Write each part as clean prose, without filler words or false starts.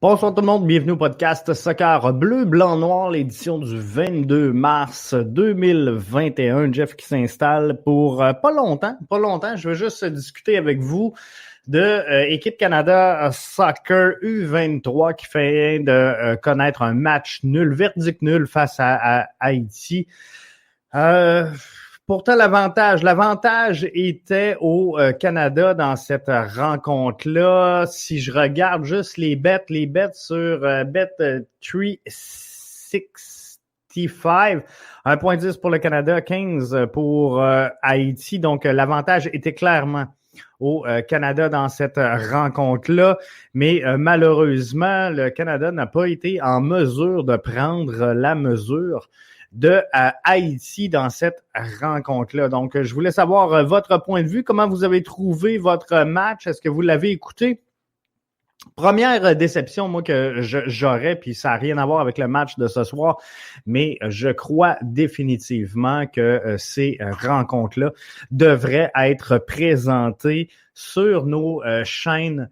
Bonsoir tout le monde, bienvenue au podcast Soccer Bleu, Blanc, Noir, l'édition du 22 mars 2021. Jeff qui s'installe pour pas longtemps. Je veux juste discuter avec vous de Équipe Canada Soccer U23 qui fait de connaître un match nul, verdict nul face à Haïti. Pourtant, l'avantage était au Canada dans cette rencontre-là. Si je regarde juste les bets sur Bet365, 1.10 pour le Canada, 15 pour Haïti. Donc, l'avantage était clairement au Canada dans cette rencontre-là. Mais malheureusement, le Canada n'a pas été en mesure de prendre la mesure de Haïti dans cette rencontre-là. Donc, je voulais savoir votre point de vue. Comment vous avez trouvé votre match? Est-ce que vous l'avez écouté? Première déception, moi, que j'aurais, puis ça n'a rien à voir avec le match de ce soir, mais je crois définitivement que ces rencontres-là devraient être présentées sur nos chaînes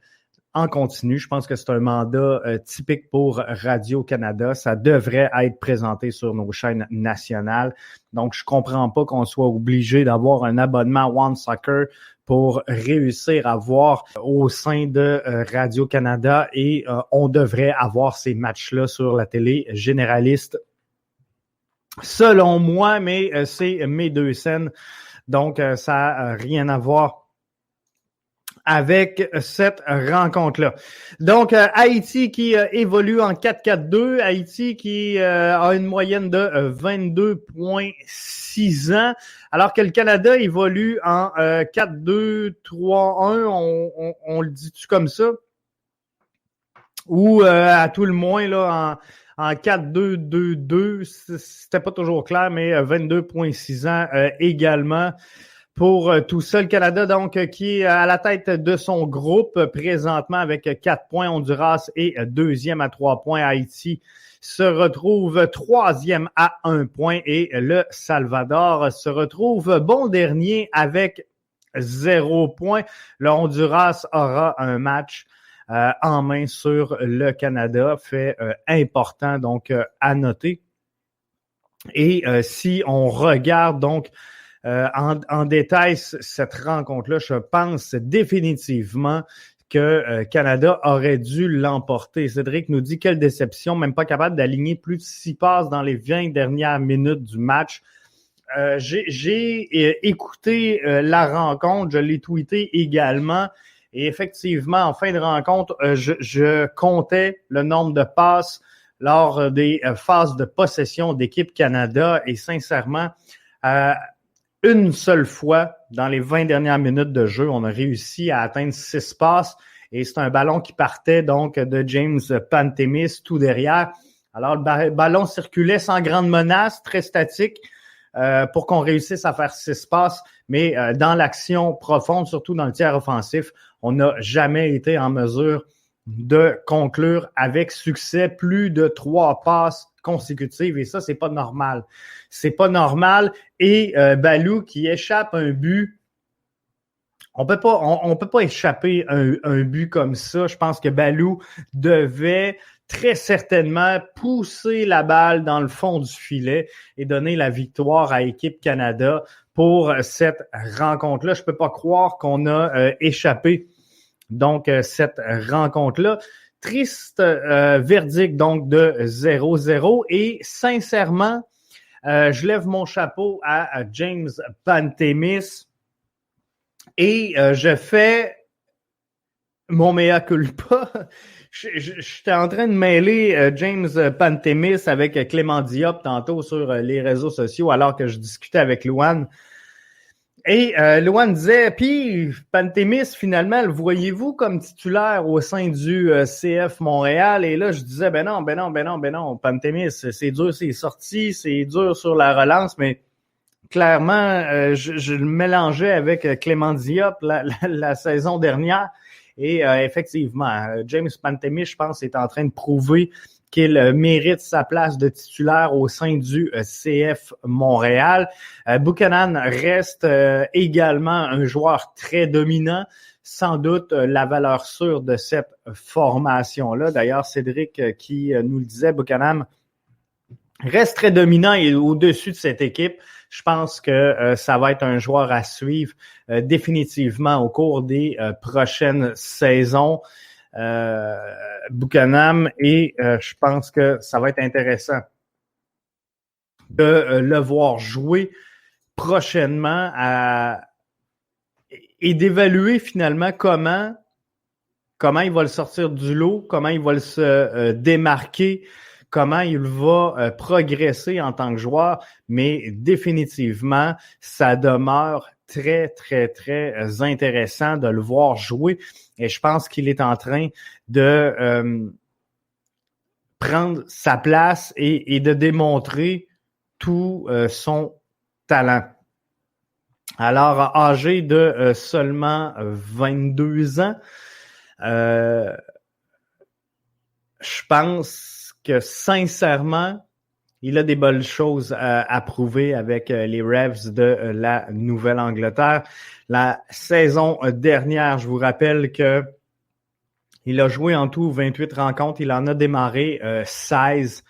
en continu. Je pense que c'est un mandat typique pour Radio-Canada. Ça devrait être présenté sur nos chaînes nationales. Donc, je comprends pas qu'on soit obligé d'avoir un abonnement One Soccer pour réussir à voir au sein de Radio-Canada et on devrait avoir ces matchs-là sur la télé généraliste. Selon moi, mais c'est mes deux scènes. Donc, ça n'a rien à voir avec cette rencontre-là. Donc, Haïti qui évolue en 4-4-2, Haïti qui a une moyenne de 22,6 ans, alors que le Canada évolue en 4-2-3-1, on le dit-tu comme ça? Ou à tout le moins là en 4-2-2-2, c'était pas toujours clair, mais 22,6 ans également. Pour tout ça, le Canada, donc, qui est à la tête de son groupe présentement avec 4 points. Honduras est deuxième à 3 points. Haïti se retrouve troisième à 1 point et le Salvador se retrouve bon dernier avec 0 point. Le Honduras aura un match en main sur le Canada, fait important donc à noter. Et si on regarde donc en détail cette rencontre-là, je pense définitivement que Canada aurait dû l'emporter. Cédric nous dit quelle déception, même pas capable d'aligner plus de 6 passes dans les 20 dernières minutes du match. J'ai écouté la rencontre, je l'ai tweeté également. Et effectivement, en fin de rencontre, je comptais le nombre de passes lors des phases de possession d'Équipe Canada et sincèrement, une seule fois, dans les 20 dernières minutes de jeu, on a réussi à atteindre 6 passes et c'est un ballon qui partait donc de James Pantemis tout derrière. Alors, le ballon circulait sans grande menace, très statique pour qu'on réussisse à faire 6 passes, mais dans l'action profonde, surtout dans le tiers offensif, on n'a jamais été en mesure de conclure avec succès plus de 3 passes consécutives et ça, c'est pas normal. C'est pas normal et Balou qui échappe un but, on peut pas échapper un but comme ça. Je pense que Balou devait très certainement pousser la balle dans le fond du filet et donner la victoire à Équipe Canada pour cette rencontre-là. Je peux pas croire qu'on a échappé donc cette rencontre-là. Triste verdict donc de 0-0 et sincèrement, je lève mon chapeau à James Pantemis et je fais mon mea culpa. J'étais en train de mêler James Pantemis avec Clément Diop tantôt sur les réseaux sociaux alors que je discutais avec Louane. Et Louane disait, puis Pantemis, finalement, le voyez-vous comme titulaire au sein du CF Montréal? Et là, je disais, ben non, Pantemis, c'est dur, c'est sorti, c'est dur sur la relance, mais clairement, je le mélangeais avec Clément Diop la saison dernière. Et effectivement, James Pantemis, je pense, est en train de prouver qu'il mérite sa place de titulaire au sein du CF Montréal. Buchanan reste également un joueur très dominant. sans doute la valeur sûre de cette formation-là. D'ailleurs, Cédric qui nous le disait, Buchanan reste très dominant et au-dessus de cette équipe. Je pense que ça va être un joueur à suivre définitivement au cours des prochaines saisons. Buchanan, et je pense que ça va être intéressant de le voir jouer prochainement et d'évaluer finalement comment il va le sortir du lot, comment il va se démarquer, comment il va progresser en tant que joueur, mais définitivement, ça demeure très, très, très intéressant de le voir jouer. Et je pense qu'il est en train de prendre sa place et de démontrer tout son talent. Alors, âgé de seulement 22 ans, je pense que sincèrement, il a des bonnes choses à prouver avec les Revs de la Nouvelle-Angleterre. La saison dernière, je vous rappelle que il a joué en tout 28 rencontres. Il en a démarré 16.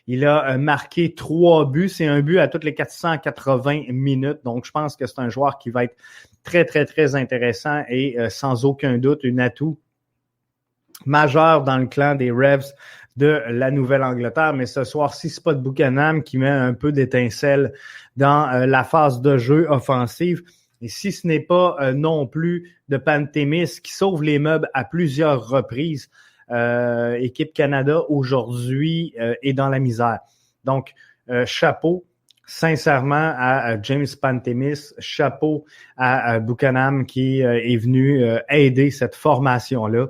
Il a marqué 3 buts. C'est un but à toutes les 480 minutes. Donc, je pense que c'est un joueur qui va être très, très, très intéressant et sans aucun doute, une atout majeur dans le clan des Revs de la Nouvelle-Angleterre. Mais ce soir-ci, c'est pas de Buchanan qui met un peu d'étincelle dans la phase de jeu offensive. Et si ce n'est pas non plus de Pantémis qui sauve les meubles à plusieurs reprises, équipe Canada aujourd'hui est dans la misère. Donc, chapeau sincèrement à James Pantémis, chapeau à Buchanan qui est venu aider cette formation-là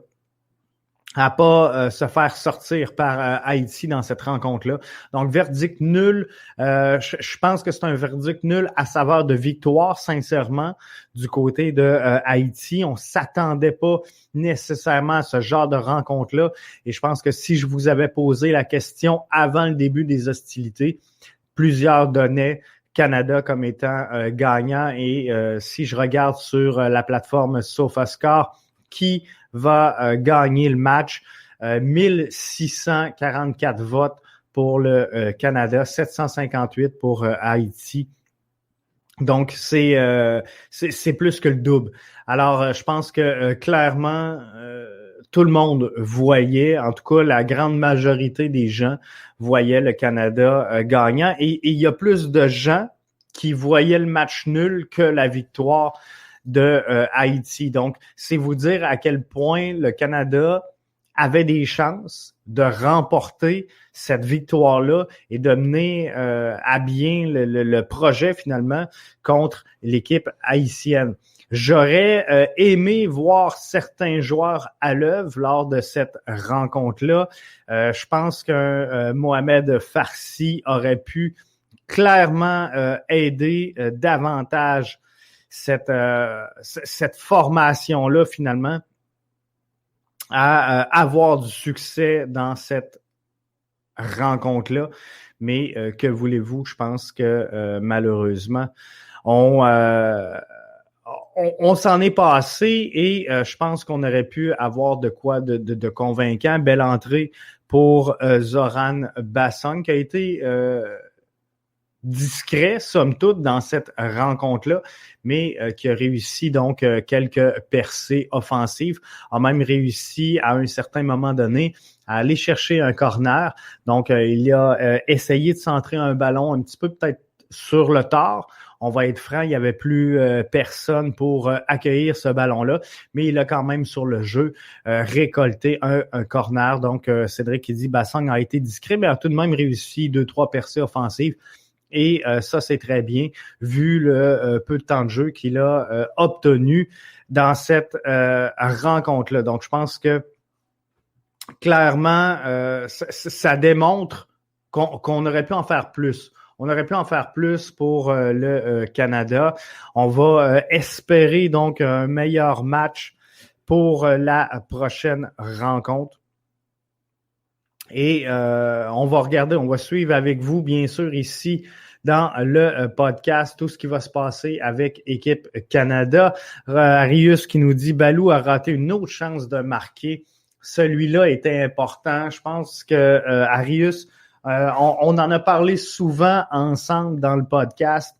à pas se faire sortir par Haïti dans cette rencontre-là. Donc, verdict nul. Je pense que c'est un verdict nul à saveur de victoire, sincèrement, du côté de Haïti. On s'attendait pas nécessairement à ce genre de rencontre-là. Et je pense que si je vous avais posé la question avant le début des hostilités, plusieurs donnaient Canada comme étant gagnant. Et si je regarde sur la plateforme SofaScore, qui va gagner le match. 1644 votes pour le Canada, 758 pour Haïti. Donc, c'est plus que le double. Alors, je pense que clairement, tout le monde voyait, en tout cas, la grande majorité des gens voyaient le Canada gagnant. Et il y a plus de gens qui voyaient le match nul que la victoire de Haïti. Donc, c'est vous dire à quel point le Canada avait des chances de remporter cette victoire-là et de mener à bien le projet finalement contre l'équipe haïtienne. J'aurais aimé voir certains joueurs à l'œuvre lors de cette rencontre-là. Je pense qu'un Mohamed Farsi aurait pu clairement aider davantage cette formation-là, finalement, à avoir du succès dans cette rencontre-là. Mais que voulez-vous? Je pense que malheureusement, on s'en est passé et je pense qu'on aurait pu avoir de quoi de convaincant. Belle entrée pour Zoran Bassong qui a été discret, somme toute, dans cette rencontre-là, mais qui a réussi donc quelques percées offensives, a même réussi à un certain moment donné à aller chercher un corner. Donc, il a essayé de centrer un ballon un petit peu peut-être sur le tard. On va être franc, il n'y avait plus personne pour accueillir ce ballon-là, mais il a quand même sur le jeu récolté un corner. Donc, Cédric qui dit Bassong a été discret, mais a tout de même réussi 2-3 percées offensives. Et ça, c'est très bien, vu le peu de temps de jeu qu'il a obtenu dans cette rencontre-là. Donc, je pense que clairement, ça démontre qu'on aurait pu en faire plus. On aurait pu en faire plus pour le Canada. On va espérer donc un meilleur match pour la prochaine rencontre. Et on va regarder, on va suivre avec vous, bien sûr, ici dans le podcast, tout ce qui va se passer avec Équipe Canada. Arius qui nous dit « Balou a raté une autre chance de marquer. Celui-là était important. » Je pense que Arius, on en a parlé souvent ensemble dans le podcast.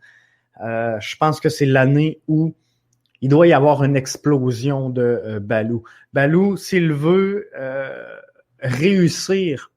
Je pense que c'est l'année où il doit y avoir une explosion de Balou. Balou, s'il veut réussir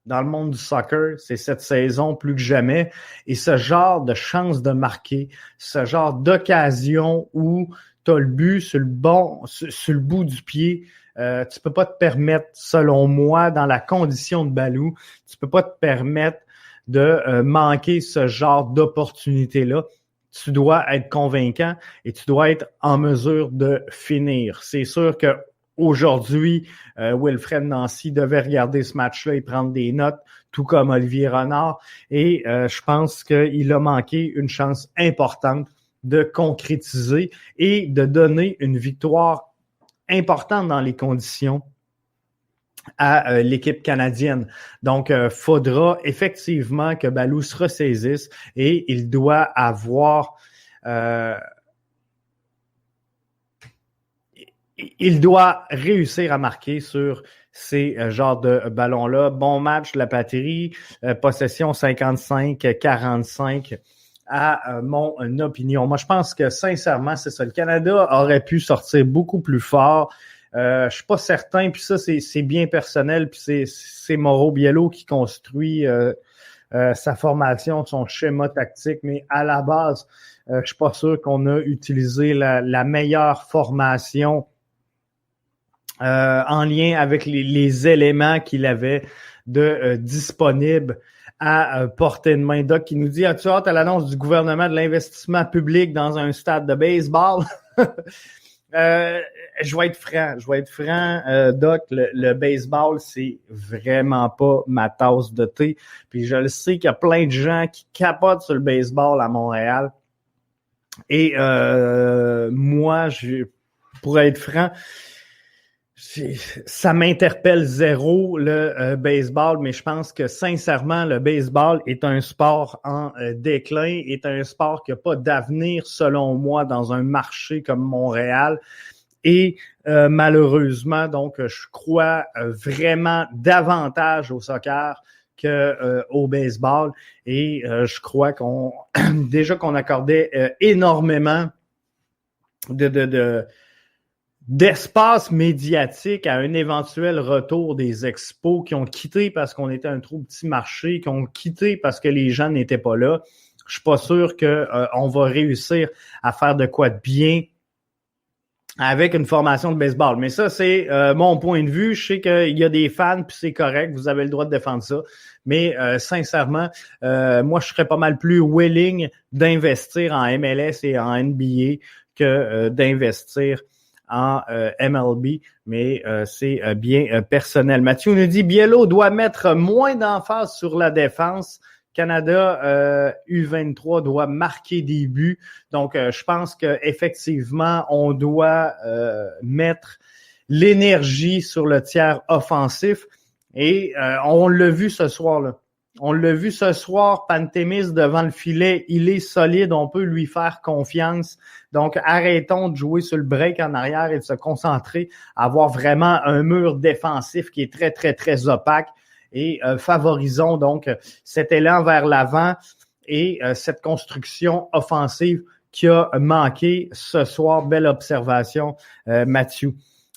dans le monde du soccer, c'est cette saison plus que jamais. Et ce genre de chance de marquer, ce genre d'occasion où tu as le but sur le bout du pied, tu peux pas te permettre, selon moi, dans la condition de Balou, tu peux pas te permettre de manquer ce genre d'opportunité-là. Tu dois être convaincant et tu dois être en mesure de finir. C'est sûr que aujourd'hui, Wilfred Nancy devait regarder ce match-là et prendre des notes, tout comme Olivier Renard. Et je pense qu'il a manqué une chance importante de concrétiser et de donner une victoire importante dans les conditions à l'équipe canadienne. Donc, faudra effectivement que Balou se ressaisisse et il doit avoir... il doit réussir à marquer sur ces genres de ballons-là. Bon match de la Patrie, possession 55-45 à mon opinion. Moi, je pense que sincèrement, c'est ça. Le Canada aurait pu sortir beaucoup plus fort. Je suis pas certain, puis ça, c'est bien personnel, puis c'est Mauro Biello qui construit sa formation, son schéma tactique, mais à la base, je suis pas sûr qu'on a utilisé la meilleure formation en lien avec les éléments qu'il avait de disponibles à portée de main. Doc qui nous dit « As-tu hâte à l'annonce du gouvernement de l'investissement public dans un stade de baseball? » Je vais être franc, Doc, le baseball, c'est vraiment pas ma tasse de thé. Puis je le sais qu'il y a plein de gens qui capotent sur le baseball à Montréal. Et moi, pour être franc, ça m'interpelle zéro le baseball, mais je pense que sincèrement, le baseball est un sport en déclin, est un sport qui n'a pas d'avenir selon moi dans un marché comme Montréal. Et malheureusement, donc, je crois vraiment davantage au soccer que au baseball. Et je crois qu'on qu'on accordait énormément d'espace médiatique à un éventuel retour des expos qui ont quitté parce qu'on était un trop petit marché, qui ont quitté parce que les gens n'étaient pas là. Je suis pas sûr que on va réussir à faire de quoi de bien avec une formation de baseball. Mais ça, c'est mon point de vue. Je sais qu'il y a des fans, puis c'est correct, vous avez le droit de défendre ça. Mais sincèrement, moi, je serais pas mal plus willing d'investir en MLS et en NBA que d'investir en MLB, mais c'est bien personnel. Mathieu nous dit « Biello doit mettre moins d'emphase sur la défense. Canada U23 doit marquer des buts. » Donc, je pense qu'effectivement, on doit mettre l'énergie sur le tiers offensif. Et on l'a vu ce soir-là. On l'a vu ce soir, Pantémis devant le filet, il est solide, on peut lui faire confiance. Donc, arrêtons de jouer sur le break en arrière et de se concentrer à avoir vraiment un mur défensif qui est très, très, très opaque et favorisons donc cet élan vers l'avant et cette construction offensive qui a manqué ce soir. Belle observation, Mathieu.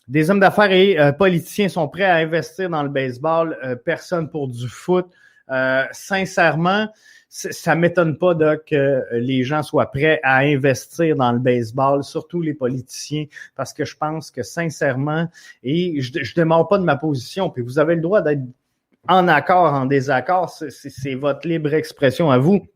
Des hommes d'affaires et politiciens sont prêts à investir dans le baseball, personne pour du foot. Sincèrement, ça m'étonne pas que les gens soient prêts à investir dans le baseball, surtout les politiciens, parce que je pense que sincèrement, et je démarre pas de ma position, puis vous avez le droit d'être en accord, en désaccord, c'est votre libre expression à vous.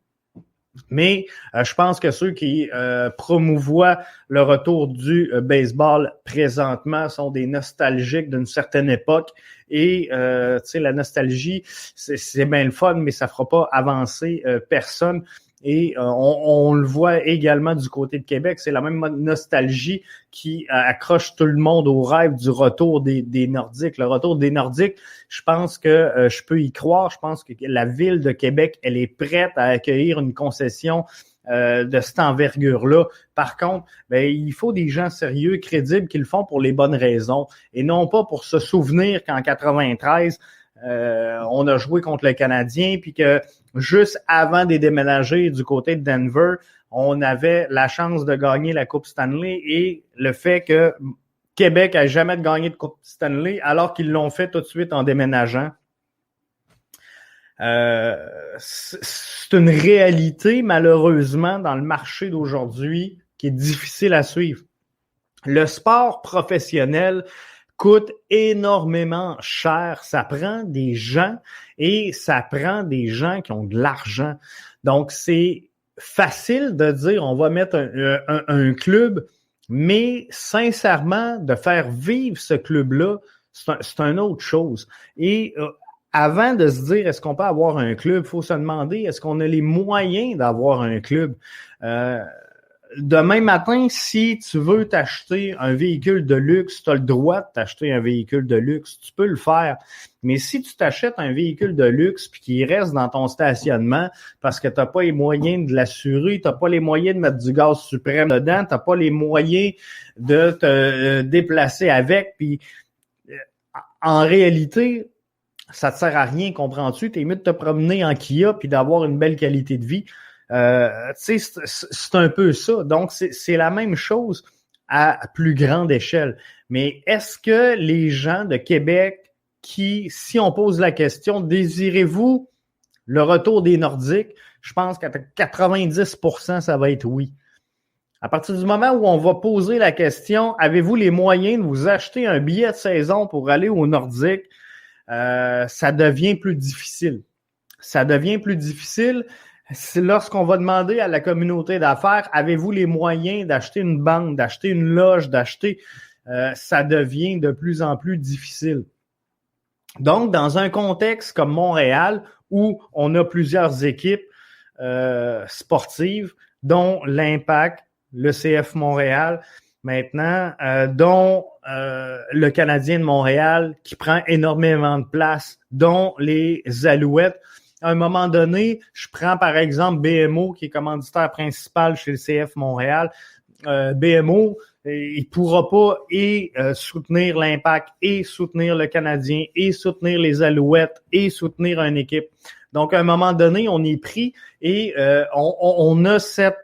Mais je pense que ceux qui promouvoient le retour du baseball présentement sont des nostalgiques d'une certaine époque. Et tu sais, la nostalgie, c'est bien le fun, mais ça fera pas avancer personne. Et on le voit également du côté de Québec. C'est la même nostalgie qui accroche tout le monde au rêve du retour des Nordiques. Le retour des Nordiques, je pense que je peux y croire. Je pense que la ville de Québec, elle est prête à accueillir une concession de cette envergure-là. Par contre, il faut des gens sérieux, crédibles, qui le font pour les bonnes raisons et non pas pour se souvenir qu'en 93, on a joué contre le Canadien puis que juste avant de déménager du côté de Denver, on avait la chance de gagner la Coupe Stanley et le fait que Québec n'a jamais gagné de Coupe Stanley alors qu'ils l'ont fait tout de suite en déménageant. C'est une réalité, malheureusement, dans le marché d'aujourd'hui qui est difficile à suivre. Le sport professionnel coûte énormément cher. Ça prend des gens et ça prend des gens qui ont de l'argent. Donc, c'est facile de dire on va mettre un club, mais sincèrement, de faire vivre ce club-là, c'est une autre chose. Et avant de se dire est-ce qu'on peut avoir un club, il faut se demander est-ce qu'on a les moyens d'avoir un club. Demain matin, si tu veux t'acheter un véhicule de luxe, tu as le droit de t'acheter un véhicule de luxe, tu peux le faire. Mais si tu t'achètes un véhicule de luxe puis qu'il reste dans ton stationnement parce que tu n'as pas les moyens de l'assurer, tu n'as pas les moyens de mettre du gaz suprême dedans, tu n'as pas les moyens de te déplacer avec, puis en réalité, ça te sert à rien, comprends-tu? T'es mieux de te promener en Kia puis d'avoir une belle qualité de vie. Tu sais, c'est un peu ça. Donc, c'est la même chose à plus grande échelle. Mais est-ce que les gens de Québec qui, si on pose la question, désirez-vous le retour des Nordiques? Je pense qu'à 90%, ça va être oui. À partir du moment où on va poser la question, avez-vous les moyens de vous acheter un billet de saison pour aller aux Nordiques? Ça devient plus difficile. Ça devient plus difficile. C'est lorsqu'on va demander à la communauté d'affaires, avez-vous les moyens d'acheter une banque, d'acheter une loge, d'acheter, ça devient de plus en plus difficile. Donc, dans un contexte comme Montréal, où on a plusieurs équipes sportives, dont l'Impact, le CF Montréal, maintenant, dont le Canadien de Montréal, qui prend énormément de place, dont les Alouettes. À un moment donné, je prends par exemple BMO, qui est commanditaire principal chez le CF Montréal. BMO, il pourra pas soutenir l'Impact, et soutenir le Canadien, et soutenir les Alouettes, et soutenir une équipe. Donc, à un moment donné, on est pris et on a cette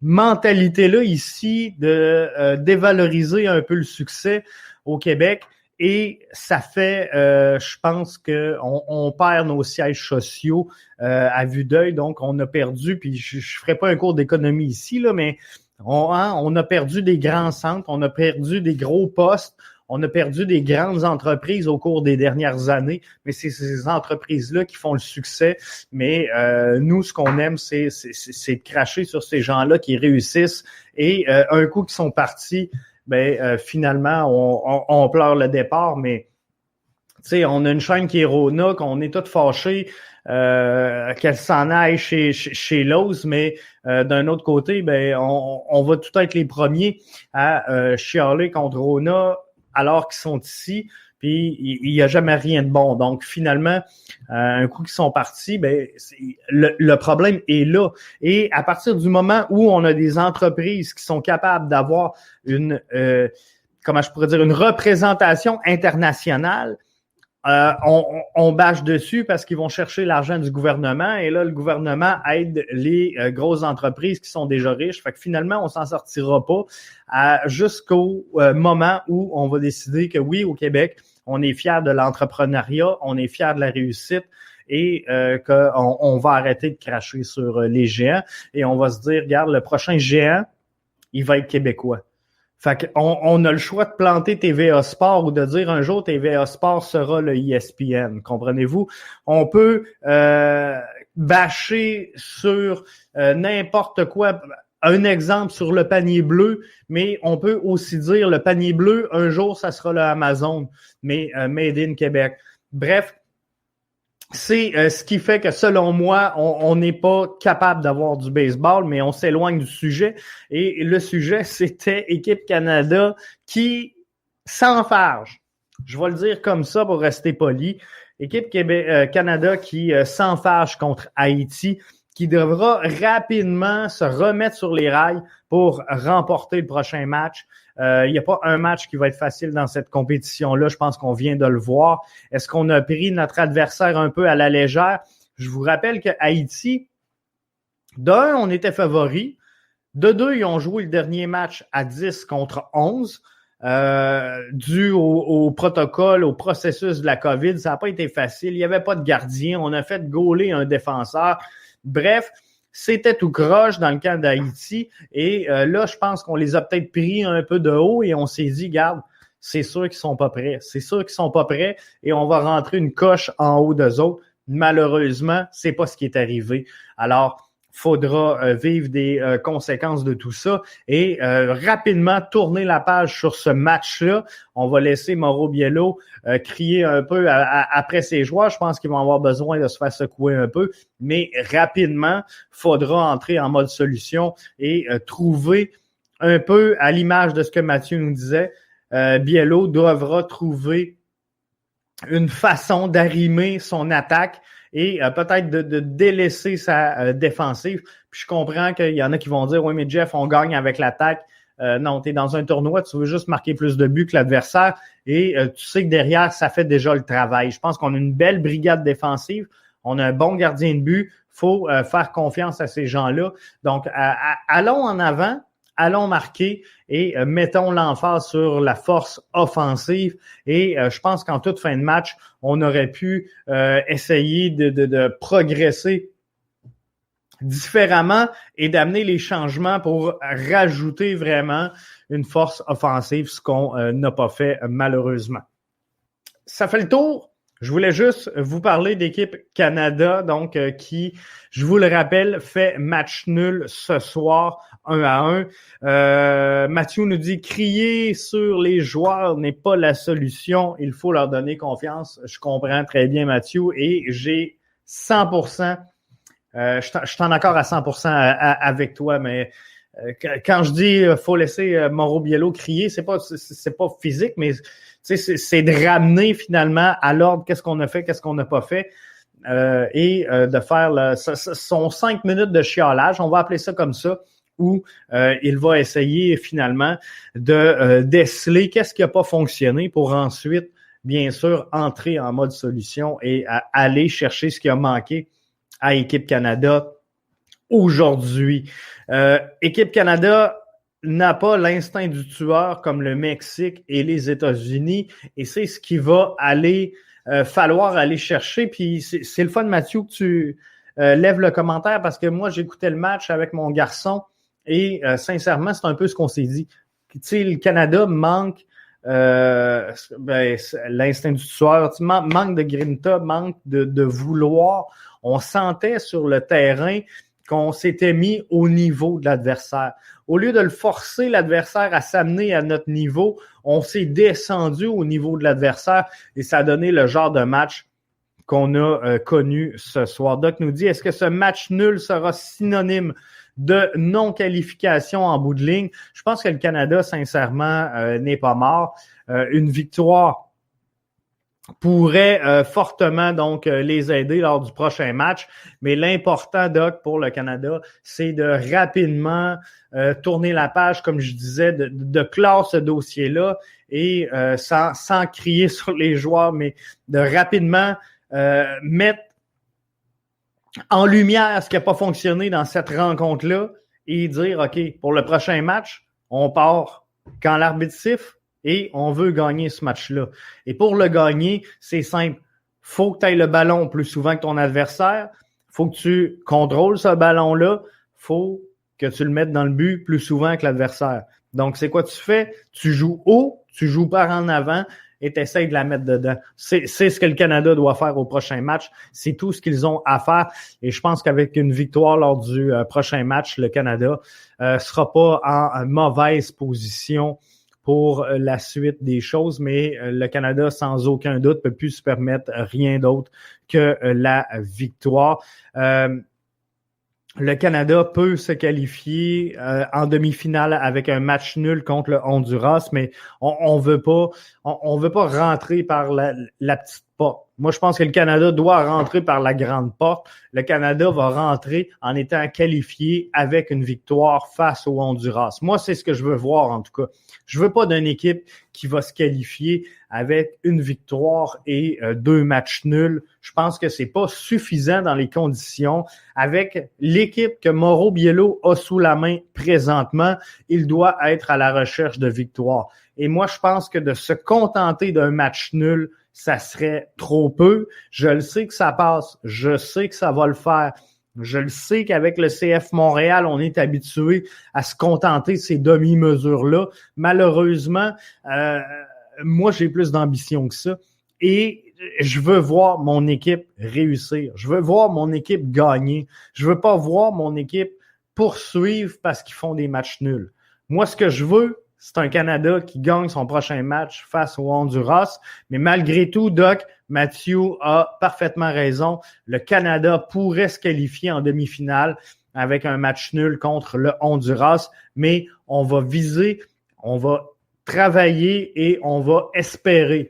mentalité-là ici de dévaloriser un peu le succès au Québec. Et ça fait, je pense qu'on perd nos sièges sociaux à vue d'œil. Donc, on a perdu, puis je ferai pas un cours d'économie ici, là, mais on a perdu des grands centres, on a perdu des gros postes, on a perdu des grandes entreprises au cours des dernières années. Mais c'est ces entreprises-là qui font le succès. Mais nous, ce qu'on aime, c'est de cracher sur ces gens-là qui réussissent. Et un coup qu'ils sont partis, finalement, on pleure le départ, mais tu sais, on a une chaîne qui est Rona, qu'on est tous fâchés qu'elle s'en aille chez Lowe's, mais d'un autre côté, on va tout être les premiers à chialer contre Rona alors qu'ils sont ici, puis il n'y a jamais rien de bon. Donc, finalement, un coup qu'ils sont partis, le problème est là. Et à partir du moment où on a des entreprises qui sont capables d'avoir une représentation internationale, on bâche dessus parce qu'ils vont chercher l'argent du gouvernement et là, le gouvernement aide les grosses entreprises qui sont déjà riches. Fait que finalement, on s'en sortira pas jusqu'au moment où on va décider que oui, au Québec, on est fiers de l'entrepreneuriat, on est fiers de la réussite et qu'on va arrêter de cracher sur les géants et on va se dire, regarde, le prochain géant, il va être québécois. Fait qu'on a le choix de planter TVA Sport ou de dire un jour TVA Sport sera le ESPN, comprenez-vous? On peut bâcher sur n'importe quoi. Un exemple sur le panier bleu, mais on peut aussi dire le panier bleu, un jour, ça sera le Amazon, mais Made in Québec. Bref, C'est ce qui fait que, selon moi, on n'est pas capable d'avoir du baseball, mais on s'éloigne du sujet. Et le sujet, c'était Équipe Canada qui s'enfarge. Je vais le dire comme ça pour rester poli. Équipe Canada qui s'enfarge contre Haïti, qui devra rapidement se remettre sur les rails pour remporter le prochain match. Il n'y a pas un match qui va être facile dans cette compétition-là. Je pense qu'on vient de le voir. Est-ce qu'on a pris notre adversaire un peu à la légère? Je vous rappelle que Haïti, d'un, on était favori. De deux, ils ont joué le dernier match à 10 contre 11. Dû au protocole, au processus de la COVID, ça n'a pas été facile. Il n'y avait pas de gardien. On a fait gauler un défenseur. Bref, c'était tout croche dans le camp d'Haïti. Et là, je pense qu'on les a peut-être pris un peu de haut et on s'est dit, garde, c'est sûr qu'ils sont pas prêts. C'est sûr qu'ils sont pas prêts et on va rentrer une coche en haut d'eux autres. Malheureusement, c'est pas ce qui est arrivé. Alors, faudra vivre des conséquences de tout ça et rapidement tourner la page sur ce match-là. On va laisser Mauro Biello crier un peu après ses joueurs. Je pense qu'ils vont avoir besoin de se faire secouer un peu, mais rapidement, faudra entrer en mode solution et trouver un peu à l'image de ce que Mathieu nous disait. Biello devra trouver une façon d'arrimer son attaque et peut-être de délaisser sa défensive. Puis je comprends qu'il y en a qui vont dire « Oui, mais Jeff, on gagne avec l'attaque. » Non, tu es dans un tournoi, tu veux juste marquer plus de buts que l'adversaire et tu sais que derrière, ça fait déjà le travail. Je pense qu'on a une belle brigade défensive, on a un bon gardien de but, il faut faire confiance à ces gens-là. Donc, allons en avant, allons marquer et mettons l'emphase sur la force offensive. Et je pense qu'en toute fin de match, on aurait pu essayer de progresser différemment et d'amener les changements pour rajouter vraiment une force offensive, ce qu'on n'a pas fait malheureusement. Ça fait le tour. Je voulais juste vous parler d'équipe Canada, donc qui, je vous le rappelle, fait match nul ce soir, 1-1. Mathieu nous dit « Crier sur les joueurs n'est pas la solution, il faut leur donner confiance. » Je comprends très bien Mathieu et j'ai 100%, je suis en accord à 100% avec toi, mais quand je dis faut laisser Mauro Biello crier, c'est pas physique, mais c'est de ramener finalement à l'ordre qu'est-ce qu'on a fait, qu'est-ce qu'on n'a pas fait, et de faire son 5 minutes de chiolage, on va appeler ça comme ça, où il va essayer finalement de déceler qu'est-ce qui n'a pas fonctionné pour ensuite, bien sûr, entrer en mode solution et aller chercher ce qui a manqué à Équipe Canada aujourd'hui. Équipe Canada n'a pas l'instinct du tueur comme le Mexique et les États-Unis et c'est ce qui va falloir aller chercher. Puis c'est le fun, Mathieu, que tu lèves le commentaire parce que moi, j'écoutais le match avec mon garçon et sincèrement, c'est un peu ce qu'on s'est dit. Tu sais, le Canada manque l'instinct du tueur, manque de grinta, manque de vouloir. On sentait sur le terrain qu'on s'était mis au niveau de l'adversaire. Au lieu de le forcer, l'adversaire, à s'amener à notre niveau, on s'est descendu au niveau de l'adversaire et ça a donné le genre de match qu'on a connu ce soir. Doc nous dit, est-ce que ce match nul sera synonyme de non-qualification en bout de ligne? Je pense que le Canada, sincèrement, n'est pas mort. Une victoire pourrait fortement donc les aider lors du prochain match. Mais l'important, Doc, pour le Canada, c'est de rapidement tourner la page, comme je disais, de clore ce dossier-là et sans crier sur les joueurs, mais de rapidement mettre en lumière ce qui n'a pas fonctionné dans cette rencontre-là et dire, OK, pour le prochain match, on part quand l'arbitre siffle, et on veut gagner ce match-là. Et pour le gagner, c'est simple. Faut que tu ailles le ballon plus souvent que ton adversaire. Faut que tu contrôles ce ballon-là. Faut que tu le mettes dans le but plus souvent que l'adversaire. Donc, c'est quoi tu fais? Tu joues haut, tu joues par en avant et tu essaies de la mettre dedans. C'est ce que le Canada doit faire au prochain match. C'est tout ce qu'ils ont à faire. Et je pense qu'avec une victoire lors du prochain match, le Canada sera pas en mauvaise position pour la suite des choses, mais le Canada, sans aucun doute, peut plus se permettre rien d'autre que la victoire. Le Canada peut se qualifier en demi-finale avec un match nul contre le Honduras, mais on veut pas rentrer par la petite porte. Moi, je pense que le Canada doit rentrer par la grande porte. Le Canada va rentrer en étant qualifié avec une victoire face au Honduras. Moi, c'est ce que je veux voir, en tout cas. Je veux pas d'une équipe qui va se qualifier avec une victoire et 2 matchs nuls. Je pense que c'est pas suffisant dans les conditions. Avec l'équipe que Mauro Biello a sous la main présentement, il doit être à la recherche de victoires. Et moi, je pense que de se contenter d'un match nul, ça serait trop peu. Je le sais que ça passe. Je sais que ça va le faire. Je le sais qu'avec le CF Montréal, on est habitué à se contenter de ces demi-mesures-là. Malheureusement, moi, j'ai plus d'ambition que ça. Et je veux voir mon équipe réussir. Je veux voir mon équipe gagner. Je veux pas voir mon équipe poursuivre parce qu'ils font des matchs nuls. Moi, ce que je veux, c'est un Canada qui gagne son prochain match face au Honduras. Mais malgré tout, Doc, Mathieu a parfaitement raison. Le Canada pourrait se qualifier en demi-finale avec un match nul contre le Honduras. Mais on va viser, on va travailler et on va espérer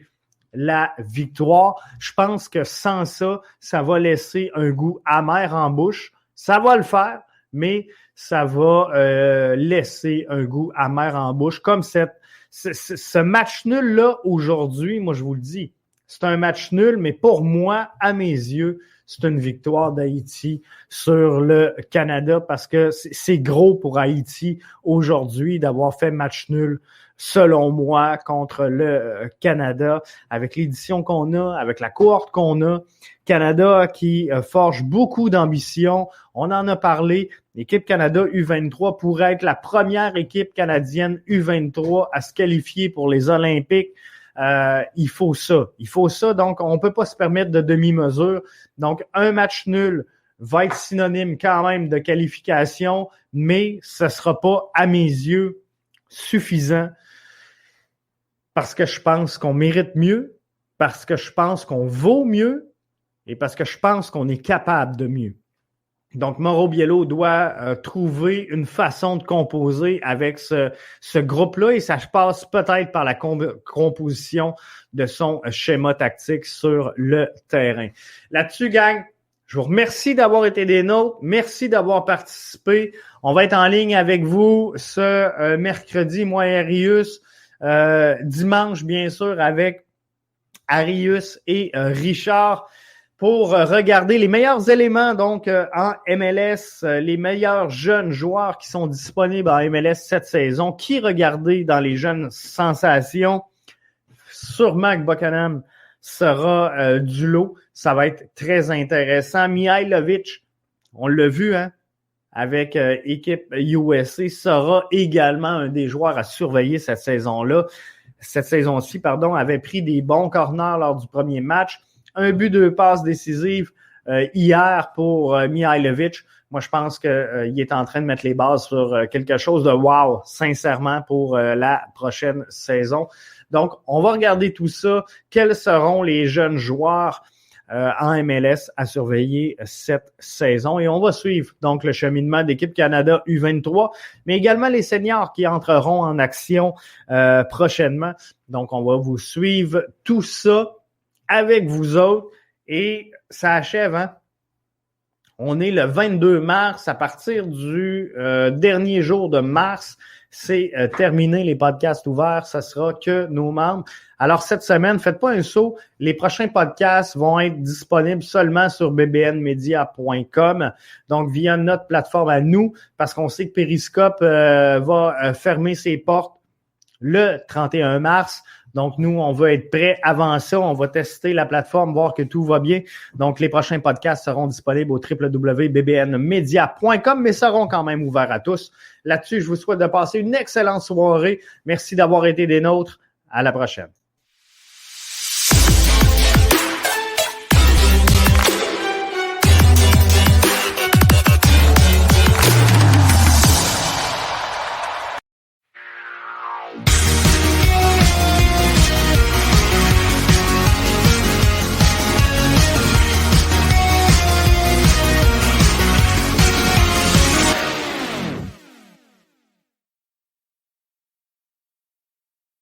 la victoire. Je pense que sans ça, ça va laisser un goût amer en bouche. Ça va le faire, mais ça va laisser un goût amer en bouche. Comme ce match nul-là aujourd'hui, moi je vous le dis, c'est un match nul, mais pour moi, à mes yeux, c'est une victoire d'Haïti sur le Canada parce que c'est gros pour Haïti aujourd'hui d'avoir fait match nul, selon moi, contre le Canada, avec l'édition qu'on a, avec la cohorte qu'on a. Canada qui forge beaucoup d'ambition. On en a parlé. L'équipe Canada U23 pourrait être la première équipe canadienne U23 à se qualifier pour les Olympiques. Il faut ça. Donc, on peut pas se permettre de demi-mesure. Donc, un match nul va être synonyme quand même de qualification, mais ce sera pas, à mes yeux, suffisant parce que je pense qu'on mérite mieux, parce que je pense qu'on vaut mieux et parce que je pense qu'on est capable de mieux. Donc, Mauro Biello doit trouver une façon de composer avec ce groupe-là et ça passe peut-être par la composition de son schéma tactique sur le terrain. Là-dessus, gang, je vous remercie d'avoir été des nôtres. Merci d'avoir participé. On va être en ligne avec vous ce mercredi, moi et Arius. Dimanche, bien sûr, avec Arius et Richard pour regarder les meilleurs éléments donc en MLS, les meilleurs jeunes joueurs qui sont disponibles en MLS cette saison. Qui regarder dans les jeunes sensations? Sûrement que Buchanan sera du lot. Ça va être très intéressant. Mihailovic, on l'a vu, hein, avec équipe USA, sera également un des joueurs à surveiller cette saison-là. Cette saison-ci, avait pris des bons corners lors du premier match. Un but, 2 passes décisives hier pour Mihailovic. Moi, je pense qu'il est en train de mettre les bases sur quelque chose de wow, sincèrement, pour la prochaine saison. Donc, on va regarder tout ça. Quels seront les jeunes joueurs en MLS à surveiller cette saison? Et on va suivre donc le cheminement d'équipe Canada U23, mais également les seniors qui entreront en action prochainement. Donc, on va vous suivre tout ça avec vous autres et ça achève, hein? On est le 22 mars. À partir du dernier jour de mars, c'est terminé les podcasts ouverts. Ça sera que nos membres. Alors, cette semaine, faites pas un saut. Les prochains podcasts vont être disponibles seulement sur bbnmedia.com. Donc, via notre plateforme à nous, parce qu'on sait que Periscope va fermer ses portes le 31 mars. Donc, nous, on va être prêts avant ça. On va tester la plateforme, voir que tout va bien. Donc, les prochains podcasts seront disponibles au www.bbnmedia.com, mais seront quand même ouverts à tous. Là-dessus, je vous souhaite de passer une excellente soirée. Merci d'avoir été des nôtres. À la prochaine.